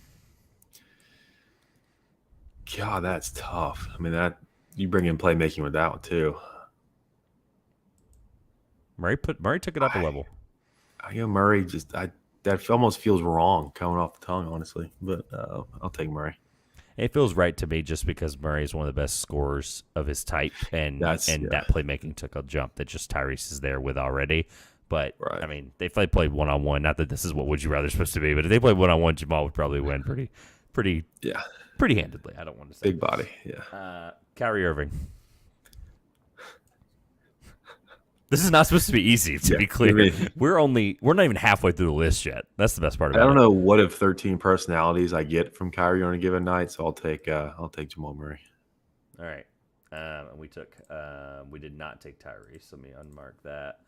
God, that's tough. I mean, that you bring in playmaking with that one too. Murray took it up a level. Murray that almost feels wrong coming off the tongue, honestly. But I'll take Murray. It feels right to me just because Murray is one of the best scorers of his type, and that playmaking took a jump that just Tyrese is there with already. But Right. I mean, they played 1-on-1. Not that this is what Would You Rather is supposed to be, but if they played 1-on-1, Jamal would probably win pretty handedly. I don't want to say Big body. Yeah. Kyrie Irving. This is not supposed to be easy, to be clear. We're not even halfway through the list yet. That's the best part about it. I don't know what of 13 personalities I get from Kyrie on a given night, so I'll take Jamal Murray. All right. We did not take Tyrese. Let me unmark that.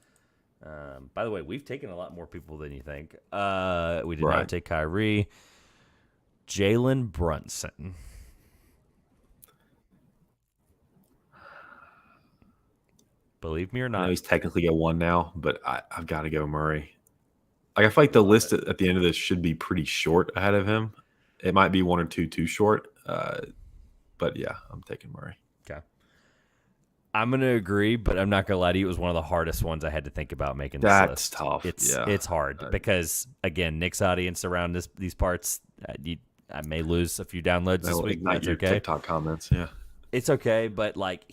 By the way, we've taken a lot more people than you think. We did not take Kyrie. Jalen Brunson. Believe me or I know not, he's technically a 1 now, but I've got to go Murray. Like I feel like the list at the end of this should be pretty short ahead of him. It might be 1 or 2 too short, but yeah, I'm taking Murray. okay. I'm gonna agree, but I'm not gonna lie to you. It was one of the hardest ones I had to think about making this list. That's tough. It's hard because again, Nick's audience around these parts, I may lose a few downloads this week. That's your okay. TikTok comments, yeah. It's okay, but like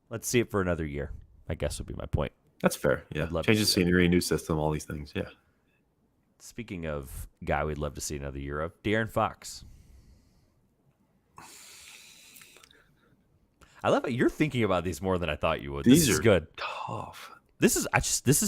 let's see it for another year, I guess would be my point. That's fair. Yeah. I'd love Change to the see that. scenery, new system, all these things. Yeah. Speaking of guy we'd love to see another year of, De'Aaron Fox. I love it. You're thinking about these more than I thought you would. These this is are good. tough. This is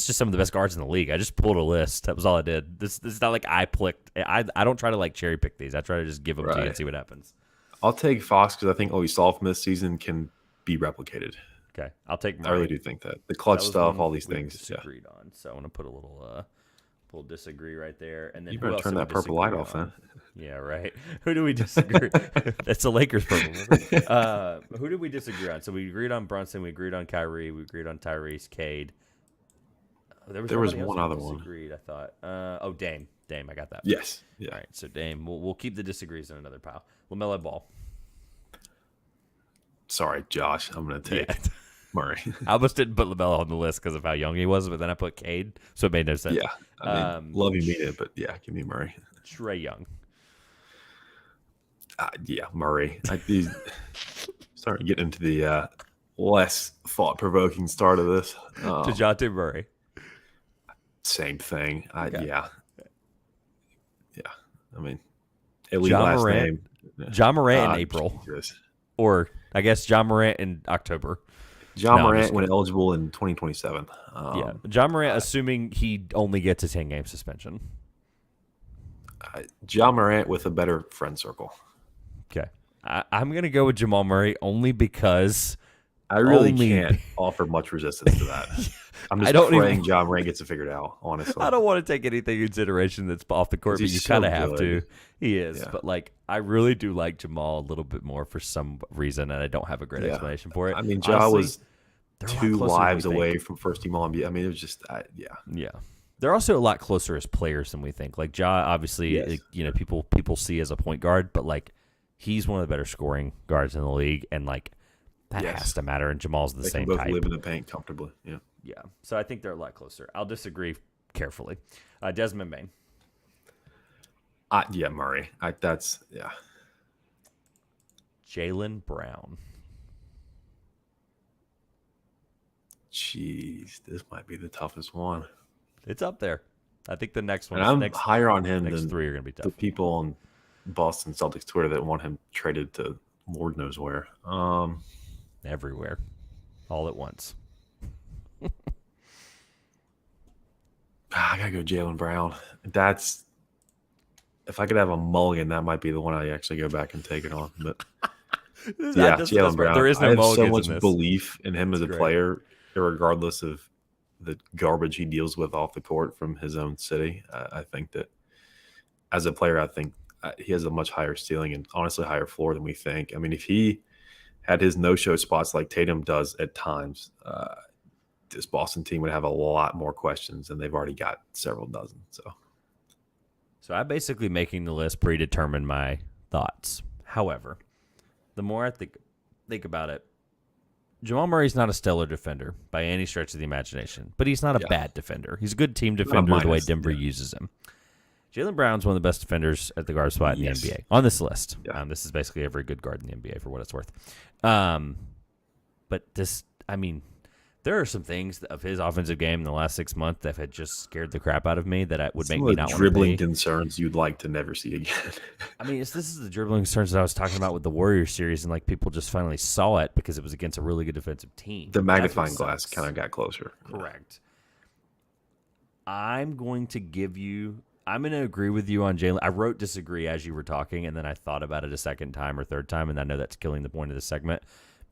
just some of the best guards in the league. I just pulled a list. That was all I did. This is not like I picked. I don't try to like cherry pick these. I try to just give them to you and see what happens. I'll take Fox because I think what we saw from this season can be replicated. Okay, I'll take Murray. I really do think that the clutch That was stuff, one all these we things. Yeah. disagreed on. So I want to put a little disagree right there. And then You who better else turn did we that purple light disagree off, on? then. Yeah, right. Who do we disagree? That's the Lakers purple. Who did we disagree on? So we agreed on Brunson. We agreed on Kyrie. We agreed on Tyrese, Cade. There was one other one. Disagreed, I thought. Dame. Dame, I got that. Yes. Yeah. All right, so Dame. We'll keep the disagrees in another pile. LaMelo Ball. Sorry, Josh. I'm going to take Murray. I almost didn't put LaMelo on the list because of how young he was, but then I put Cade, so it made no sense. Yeah. I mean, love you, mean it, but yeah, give me Murray. Trae Young. Yeah, Murray. Starting to get into the less thought-provoking start of this. DeJounte Murray. Same thing. Okay. Yeah. I mean, elite John last Morant. name. John Morant in April. Jesus. Or, I guess, John Morant in October. John No, I'm Morant just when eligible in 2027. Yeah. John Morant, assuming he only gets a 10-game suspension. John Morant with a better friend circle. Okay. I'm going to go with Jamal Murray only because I really can't offer much resistance to that. I'm just praying John Moran gets it figured out, honestly. I don't want to take anything in consideration that's off the court, but you kind of have to. He is. But, like, I really do like Jamal a little bit more for some reason, and I don't have a great explanation for it. I mean, Ja was 2 lives away from first-team All-NBA. I mean, it was just, Yeah. They're also a lot closer as players than we think. Like, Ja, obviously, people see as a point guard, but, like, he's one of the better scoring guards in the league, and, like, that has to matter, and Jamal's the same type. They can both live in the paint comfortably, yeah. Yeah, so I think they're a lot closer. I'll disagree carefully. Desmond Bain. Murray. Jaylen Brown. Jeez, this might be the toughest one. It's up there. I think the next one. I'm higher on him than 3 are going to be tough. The people on Boston Celtics Twitter that want him traded to Lord knows where. Everywhere. All at once. I got to go Jaylen Brown. If I could have a mulligan, that might be the one I actually go back and take it on. But Jaylen Brown. There is no I have so much in belief in him as a player, regardless of the garbage he deals with off the court from his own city. I think that as a player, he has a much higher ceiling and honestly higher floor than we think. I mean, if he had his no-show spots like Tatum does at times, this Boston team would have a lot more questions, and they've already got several dozen. So I'm basically making the list predetermine my thoughts. However, the more I think about it, Jamal Murray's not a stellar defender by any stretch of the imagination, but he's not a bad defender. He's a good team defender the way Denver uses him. Jaylen Brown's one of the best defenders at the guard spot in the NBA on this list. Yeah. This is basically every good guard in the NBA for what it's worth. But there are some things of his offensive game in the last 6 months that had just scared the crap out of me that would make me not want to dribbling concerns you'd like to never see again. This is the dribbling concerns that I was talking about with the Warriors series, and like people just finally saw it because it was against a really good defensive team. The magnifying glass kind of got closer. Correct. I'm going to agree with you on Jaylen. I wrote disagree as you were talking, and then I thought about it a second time or third time, and I know that's killing the point of the segment.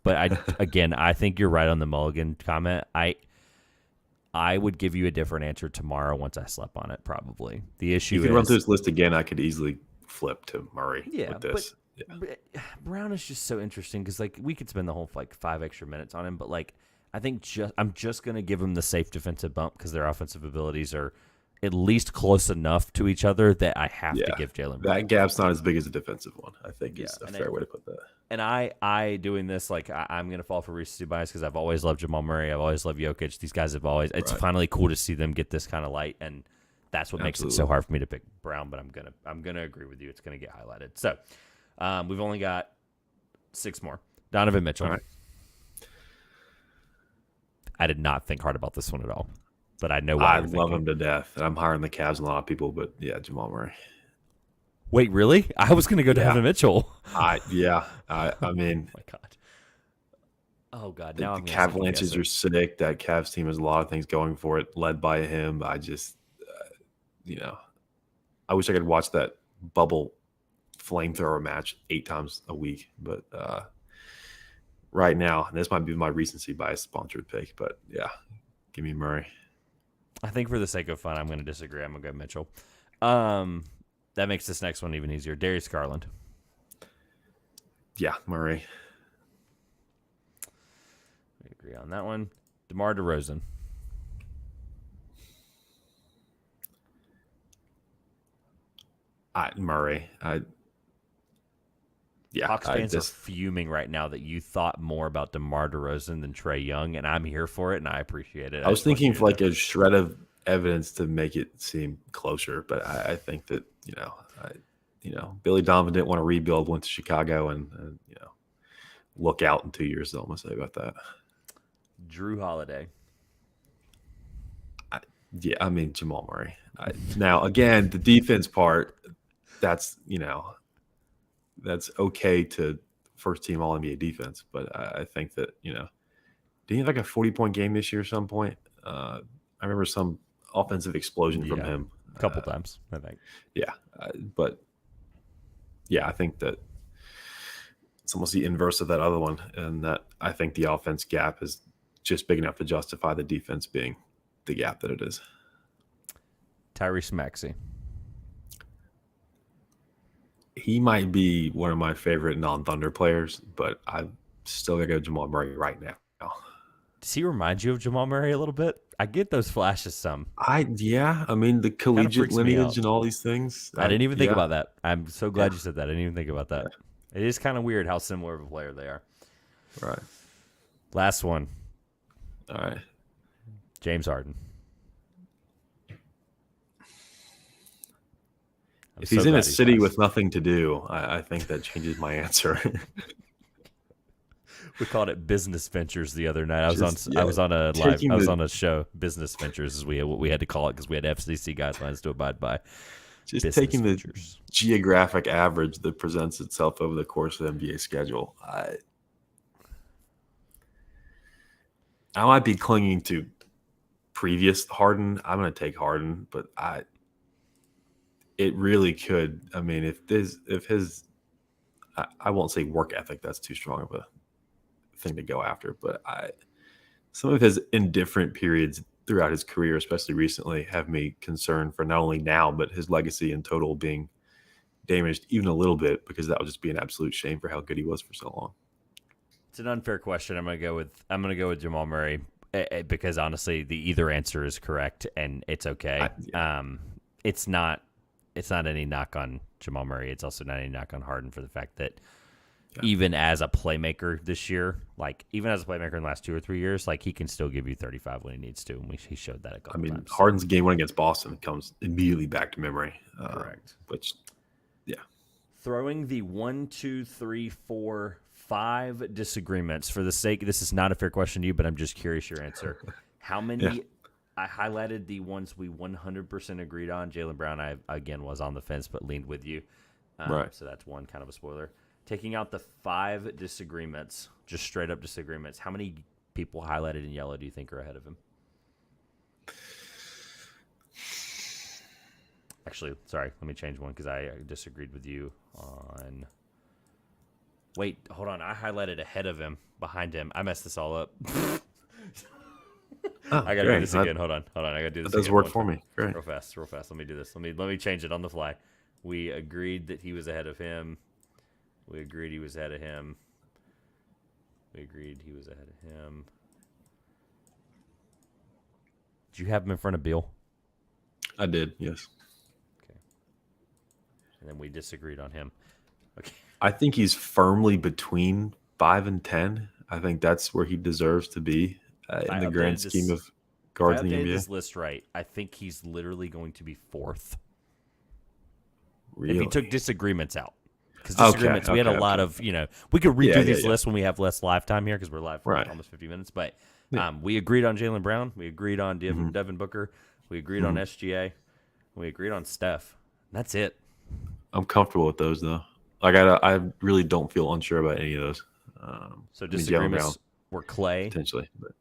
But I think you're right on the mulligan comment. I would give you a different answer tomorrow once I slept on it, probably. The issue is... If you run through this list again, I could easily flip to Murray with this. But Brown is just so interesting because, like, we could spend the whole, 5 extra minutes on him. But, like, I think I'm just going to give him the safe defensive bump because their offensive abilities are at least close enough to each other that I have to give Jaylen Brown. That gap's not as big as a defensive one, I think is a fair way to put that. And I doing this, I'm going to fall for recency bias because I've always loved Jamal Murray. I've always loved Jokic. These guys have always – it's finally cool to see them get this kind of light, and that's what makes it so hard for me to pick Brown. But I'm gonna agree with you. It's going to get highlighted. So we've only got 6 more. Donovan Mitchell. All right. I did not think hard about this one at all, but I know why. I love him to death, and I'm higher on the Cavs than a lot of people, but yeah, Jamal Murray. Wait, really? I was going to go Donovan Mitchell. I mean, oh my God. Oh God! Now the Avalanches are sick. That Cavs team has a lot of things going for it, led by him. I just, I wish I could watch that bubble flamethrower match 8 times a week, but right now, and this might be my recency bias sponsored pick, but yeah, give me Murray. I think for the sake of fun, I'm going to disagree. I'm going to go Mitchell. That makes this next one even easier. Darius Garland. Yeah, Murray. We agree on that one. DeMar DeRozan. Murray. Hawks fans are fuming right now that you thought more about DeMar DeRozan than Trae Young, and I'm here for it, and I appreciate it. I was thinking for a shred of evidence to make it seem closer, but I think that Billy Donovan didn't want to rebuild, went to Chicago, and look out in 2 years. I'm gonna say about that. Drew Holiday. Jamal Murray. Now again, the defense part, that's okay to first team All NBA defense, but I think that didn't he have like a 40-point game this year at some point? I remember some offensive explosion from him a couple times, I think. I think that it's almost the inverse of that other one, and that I think the offense gap is just big enough to justify the defense being the gap that it is. Tyrese Maxey. He might be one of my favorite non-Thunder players, but I've still got to go Jamal Murray right now. Does he remind you of Jamal Murray a little bit? I get those flashes some. I mean, the collegiate lineage and all these things. I didn't even think about that. I'm so glad you said that. I didn't even think about that. Yeah. It is kind of weird how similar of a player they are. Right. Last one. All right. James Harden. If he's in a city with nothing to do, I think that changes my answer. We called it business ventures the other night. I was on a show, business ventures is what we had to call it because we had FCC guidelines to abide by. Just taking the geographic average that presents itself over the course of the NBA schedule. I might be clinging to previous Harden. I'm going to take Harden, but it really could. I mean, if his, I won't say work ethic. That's too strong of a thing to go after. But some of his indifferent periods throughout his career, especially recently, have me concerned for not only now, but his legacy in total being damaged even a little bit, because that would just be an absolute shame for how good he was for so long. It's an unfair question. I'm gonna go with Jamal Murray because honestly, the either answer is correct and it's okay. It's not any knock on Jamal Murray. It's also not any knock on Harden for the fact that even as a playmaker this year, like even as a playmaker in the last 2 or 3 years, like he can still give you 35 when he needs to, and he showed that a couple times. Harden's game one against Boston comes immediately back to memory. Correct. Which, yeah. Throwing the 1, 2, 3, 4, 5 disagreements for the sake. This is not a fair question to you, but I'm just curious your answer. How many? Yeah. I highlighted the ones we 100% agreed on. Jaylen Brown, I again was on the fence, but leaned with you. Right. So that's one kind of a spoiler. Taking out the 5 disagreements, just straight up disagreements, how many people highlighted in yellow do you think are ahead of him? Actually, sorry, let me change one because I disagreed with you on. Wait, hold on. I highlighted ahead of him, behind him. I messed this all up. I gotta do this again. Hold on. I gotta do this. That does work for me. Great. Real fast. Let me do this. Let me change it on the fly. We agreed that he was ahead of him. We agreed he was ahead of him. We agreed he was ahead of him. Did you have him in front of Beal? I did, yes. Okay. And then we disagreed on him. Okay. I think he's firmly between 5 and 10. I think that's where he deserves to be in the grand scheme of guards in the NBA. This list right, I think he's literally going to be 4th. Really? If he took disagreements out. Because disagreements, we had a lot of, we could redo these lists when we have less live time here because we're live for almost 50 minutes. But we agreed on Jaylen Brown. We agreed on Devin Booker. We agreed on SGA. We agreed on Steph. And that's it. I'm comfortable with those, though. Like, I really don't feel unsure about any of those. So disagreements were Clay. Potentially. But,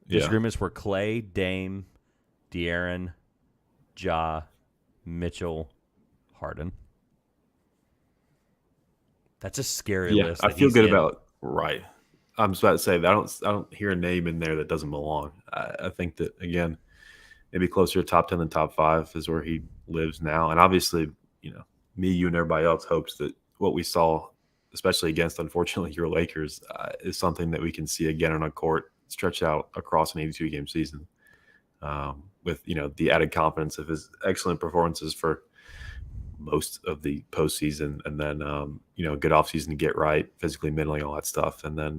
disagreements were Clay, Dame, De'Aaron, Ja, Mitchell, Harden. That's a scary list. I feel good about right. I'm just about to say that I don't hear a name in there that doesn't belong. I think that again, maybe closer to top 10 than top 5 is where he lives now. And obviously, me, you, and everybody else hopes that what we saw, especially against unfortunately your Lakers, is something that we can see again on a court stretched out across an 82 game season, with the added confidence of his excellent performances for most of the postseason, and then good offseason to get right, physically mentally, all that stuff, and then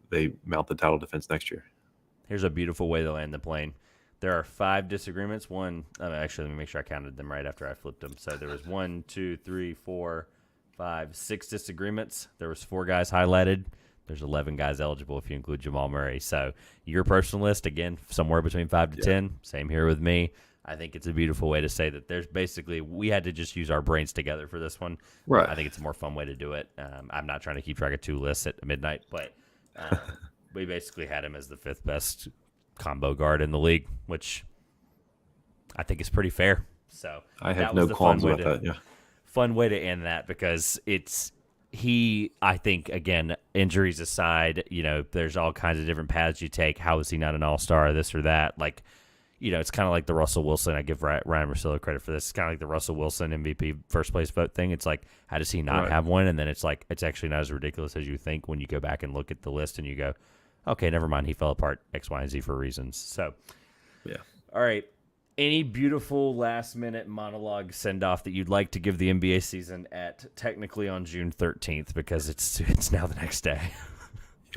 they mount the title defense next year. Here's a beautiful way to land the plane. There are 5 disagreements. Actually, let me make sure I counted them right after I flipped them. So there was 1, 2, 3, 4, 5, 6 disagreements. There was 4 guys highlighted. There's 11 guys eligible if you include Jamal Murray. So your personal list, again, somewhere between 5 to 10. Same here with me. I think it's a beautiful way to say that there's basically, we had to just use our brains together for this one. Right. I think it's a more fun way to do it. I'm not trying to keep track of 2 lists at midnight, but we basically had him as the 5th best combo guard in the league, which I think is pretty fair. So I have no qualms about that. Yeah. Fun way to end that because it's I think, again, injuries aside, there's all kinds of different paths you take. How is he not an all-star, this or that? Like, it's kind of like the Russell Wilson. I give Ryan Russillo credit for this. It's kind of like the Russell Wilson MVP first place vote thing. It's like, how does he not have one? And then it's like, it's actually not as ridiculous as you think when you go back and look at the list and you go, okay, never mind. He fell apart X, Y, and Z for reasons. So, yeah. All right. Any beautiful last-minute monologue send-off that you'd like to give the NBA season at technically on June 13th, because it's now the next day.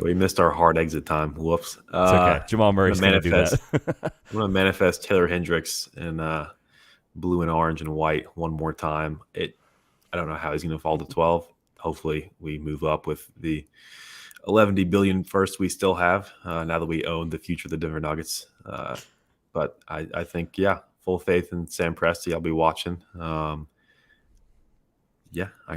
We missed our hard exit time. Whoops. It's okay. Jamal Murray's going to do that. I'm going to manifest Taylor Hendricks in blue and orange and white one more time. I don't know how he's going to fall to 12. Hopefully we move up with the 11 billion first we still have now that we own the future of the Denver Nuggets. But I think, full faith in Sam Presti. I'll be watching. I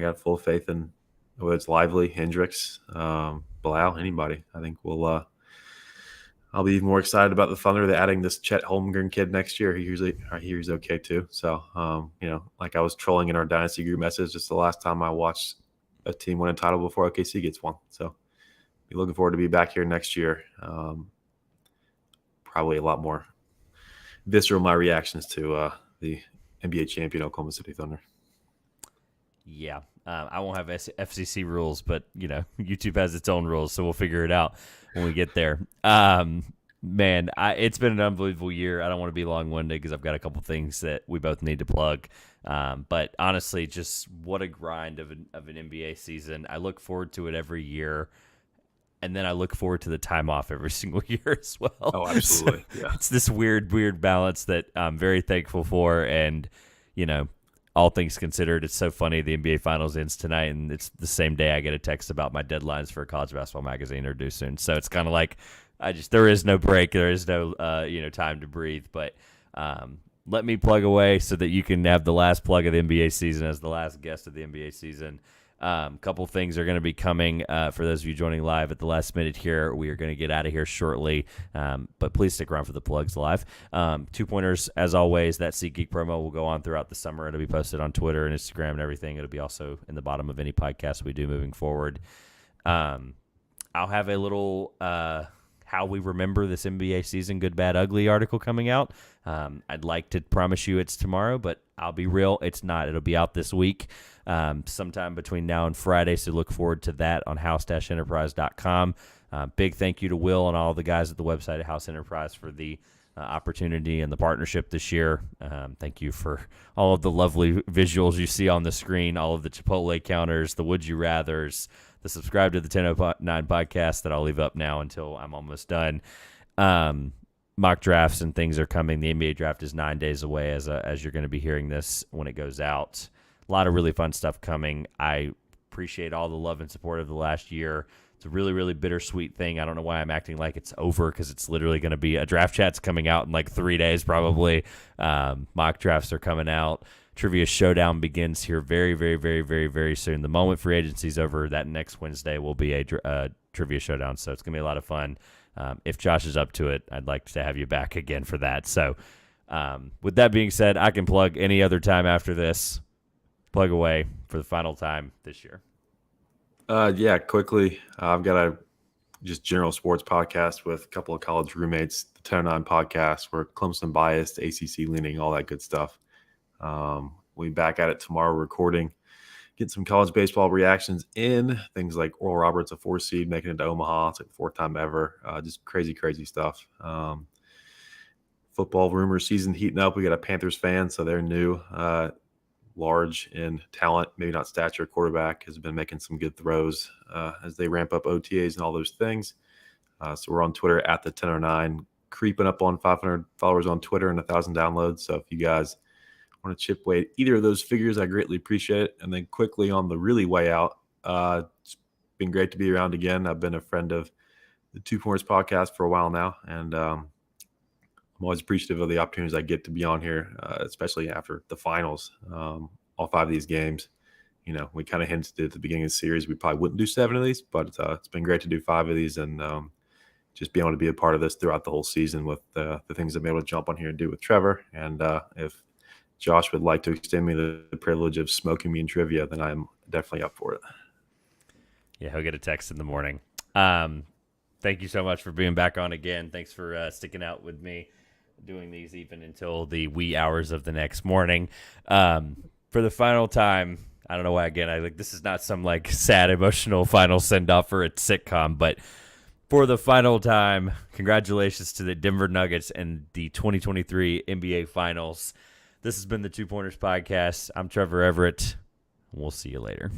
got full faith in whether it's Lively, Hendricks, Bilal, anybody. I think I'll be even more excited about the Thunder. They're adding this Chet Holmgren kid next year. I hear he's okay too. So, like I was trolling in our Dynasty group message just the last time I watched a team win a title before OKC gets one. So, be looking forward to be back here next year. Probably a lot more visceral my reactions to the NBA champion Oklahoma City Thunder. Yeah, I won't have FCC rules, but YouTube has its own rules, so we'll figure it out when we get there. Man, it's been an unbelievable year. I don't want to be long-winded because I've got a couple things that we both need to plug. But honestly, just what a grind of an NBA season. I look forward to it every year. And then I look forward to the time off every single year as well. Oh, absolutely. Yeah. It's this weird balance that I'm very thankful for. And, all things considered, it's so funny. The NBA Finals ends tonight, and it's the same day I get a text about my deadlines for a college basketball magazine are due soon. So it's kind of like there is no break. There is no, time to breathe. But let me plug away so that you can have the last plug of the NBA season as the last guest of the NBA season. Couple things are going to be coming for those of you joining live at the last minute here. We are going to get out of here shortly, but please stick around for the plugs live. 2-pointers, as always. That SeatGeek promo will go on throughout the summer. It'll be posted on Twitter and Instagram and everything. It'll be also in the bottom of any podcast we do moving forward. I'll have a little how we remember this NBA season, good, bad, ugly article coming out. I'd like to promise you it's tomorrow, but I'll be real, it's not. It'll be out this week. Sometime between now and Friday, so look forward to that on house-enterprise.com. Big thank you to Will and all the guys at the website at House Enterprise for the opportunity and the partnership this year. Thank you for all of the lovely visuals you see on the screen, all of the Chipotle counters, the Would You Rathers, the subscribe to the 1009 podcast that I'll leave up now until I'm almost done. Mock drafts and things are coming. The NBA draft is 9 days away as you're going to be hearing this when it goes out. A lot of really fun stuff coming. I appreciate all the love and support of the last year. It's a really, really bittersweet thing. I don't know why I'm acting like it's over because it's literally going to be a draft chat's coming out in like 3 days probably. Mock drafts are coming out. Trivia Showdown begins here very, very, very, very, very soon. The moment free agency's over, that next Wednesday will be a Trivia Showdown. So it's going to be a lot of fun. If Josh is up to it, I'd like to have you back again for that. So with that being said, I can plug any other time after this. Plug away for the final time this year. Quickly. I've got a just general sports podcast with a couple of college roommates, the 1009 podcast. We're Clemson biased, ACC leaning, all that good stuff. We'll be back at it tomorrow recording. Get some college baseball reactions in. Things like Oral Roberts, a 4 seed, making it to Omaha. It's like the 4th time ever. Just crazy, crazy stuff. Football rumor season heating up. We got a Panthers fan, so they're new. Large in talent, maybe not stature. Quarterback has been making some good throws as they ramp up OTAs and all those things. So we're on Twitter at the 1009, creeping up on 500 followers on Twitter and 1,000 downloads. So if you guys want to chip away at either of those figures, I greatly appreciate it. And then quickly on the really way out, it's been great to be around again. I've been a friend of the 2-Pointers podcast for a while now, and I'm always appreciative of the opportunities I get to be on here, especially after the finals. All 5 of these games, we kind of hinted at the beginning of the series we probably wouldn't do 7 of these, but it's been great to do 5 of these and just be able to be a part of this throughout the whole season with the things I'm able to jump on here and do with Trevor. And if Josh would like to extend me the privilege of smoking me in trivia, then I'm definitely up for it. Yeah, he'll get a text in the morning. Thank you so much for being back on again. Thanks for sticking out with me, doing these even until the wee hours of the next morning. For the final time, I don't know why, again, this is not some like sad, emotional final send-off for a sitcom, but for the final time, congratulations to the Denver Nuggets and the 2023 NBA Finals. This has been the Two Pointers Podcast. I'm Trevor Everett. We'll see you later.